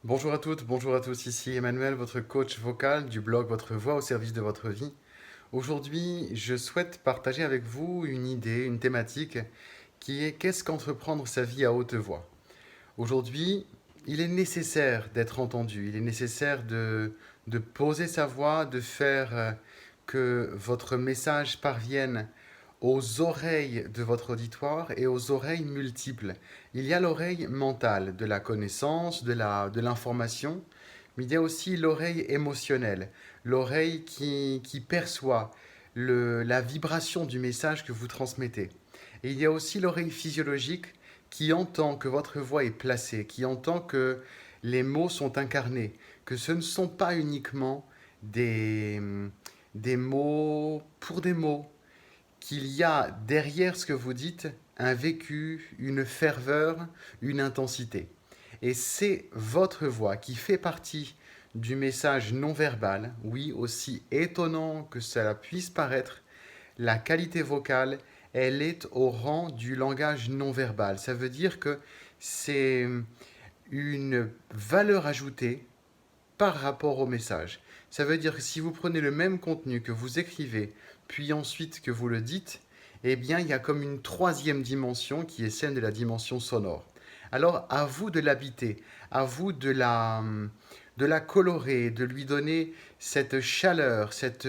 Bonjour à toutes, bonjour à tous, ici Emmanuel, votre coach vocal du blog Votre Voix au service de votre vie. Aujourd'hui, je souhaite partager avec vous une idée, une thématique qui est qu'est-ce qu'entreprendre sa vie à haute voix. Aujourd'hui, il est nécessaire d'être entendu, il est nécessaire de poser sa voix, de faire que votre message parvienne aux oreilles de votre auditoire et aux oreilles multiples. Il y a l'oreille mentale de la connaissance, de l'information, mais il y a aussi l'oreille émotionnelle, l'oreille qui perçoit la vibration du message que vous transmettez. Et il y a aussi l'oreille physiologique qui entend que votre voix est placée, qui entend que les mots sont incarnés, que ce ne sont pas uniquement des, des mots pour des mots, qu'il y a derrière ce que vous dites un vécu, une ferveur, une intensité. Et c'est votre voix qui fait partie du message non verbal, oui, aussi étonnant que cela puisse paraître, la qualité vocale, elle est au rang du langage non verbal. Ça veut dire que c'est une valeur ajoutée par rapport au message. Ça veut dire que si vous prenez le même contenu que vous écrivez, puis ensuite que vous le dites, eh bien, il y a comme une troisième dimension qui est celle de la dimension sonore. Alors, à vous de l'habiter, à vous de la colorer, de lui donner cette chaleur, cette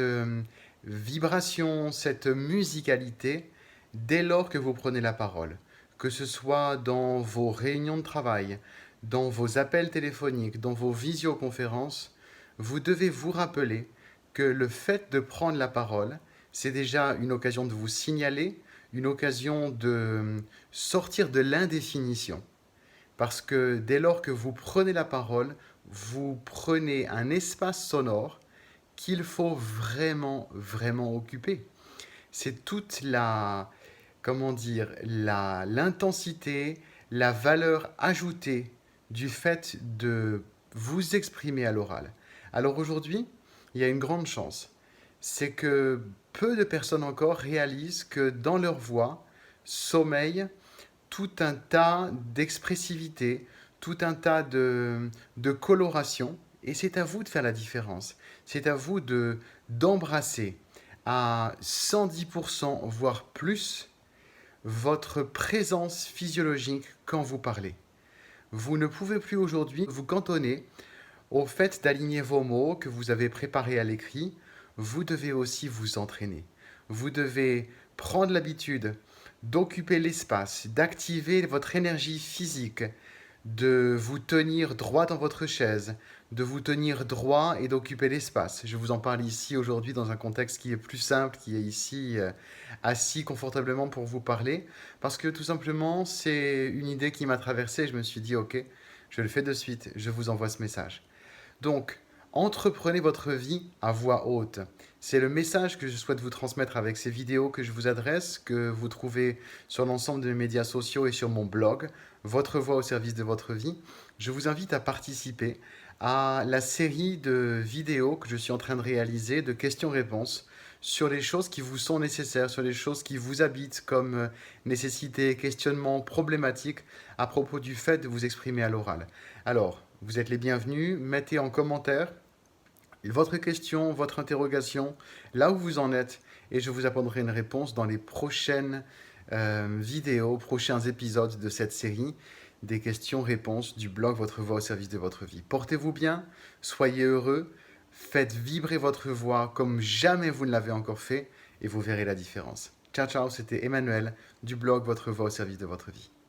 vibration, cette musicalité, dès lors que vous prenez la parole. Que ce soit dans vos réunions de travail, dans vos appels téléphoniques, dans vos visioconférences, vous devez vous rappeler que le fait de prendre la parole, c'est déjà une occasion de vous signaler, une occasion de sortir de l'indéfinition. Parce que dès lors que vous prenez la parole, vous prenez un espace sonore qu'il faut vraiment occuper. C'est toute la, comment dire, l'intensité, la valeur ajoutée du fait de vous exprimer à l'oral. Alors aujourd'hui, il y a une grande chance. C'est que peu de personnes encore réalisent que dans leur voix sommeille tout un tas d'expressivité, tout un tas de coloration, et c'est à vous de faire la différence. C'est à vous d'embrasser à 110%, voire plus, votre présence physiologique quand vous parlez. Vous ne pouvez plus aujourd'hui vous cantonner au fait d'aligner vos mots que vous avez préparés à l'écrit. Vous devez aussi vous entraîner. Vous devez prendre l'habitude d'occuper l'espace, d'activer votre énergie physique, de vous tenir droit dans votre chaise, de vous tenir droit et d'occuper l'espace. Je vous en parle ici aujourd'hui dans un contexte qui est plus simple, qui est ici assis confortablement pour vous parler, parce que tout simplement c'est une idée qui m'a traversé. Je me suis dit ok, je le fais de suite, je vous envoie ce message. Donc, entreprenez votre vie à voix haute. C'est le message que je souhaite vous transmettre avec ces vidéos que je vous adresse, que vous trouvez sur l'ensemble de mes médias sociaux et sur mon blog, Votre voix au service de votre vie. Je vous invite à participer à la série de vidéos que je suis en train de réaliser, de questions-réponses, sur les choses qui vous sont nécessaires, sur les choses qui vous habitent comme nécessité, questionnement, problématique à propos du fait de vous exprimer à l'oral. Alors, vous êtes les bienvenus, mettez en commentaire votre question, votre interrogation, là où vous en êtes, et je vous apporterai une réponse dans les prochaines vidéos, prochains épisodes de cette série des questions-réponses du blog Votre voix au service de votre vie. Portez-vous bien, soyez heureux, faites vibrer votre voix comme jamais vous ne l'avez encore fait, et vous verrez la différence. Ciao, ciao, c'était Emmanuel du blog Votre voix au service de votre vie.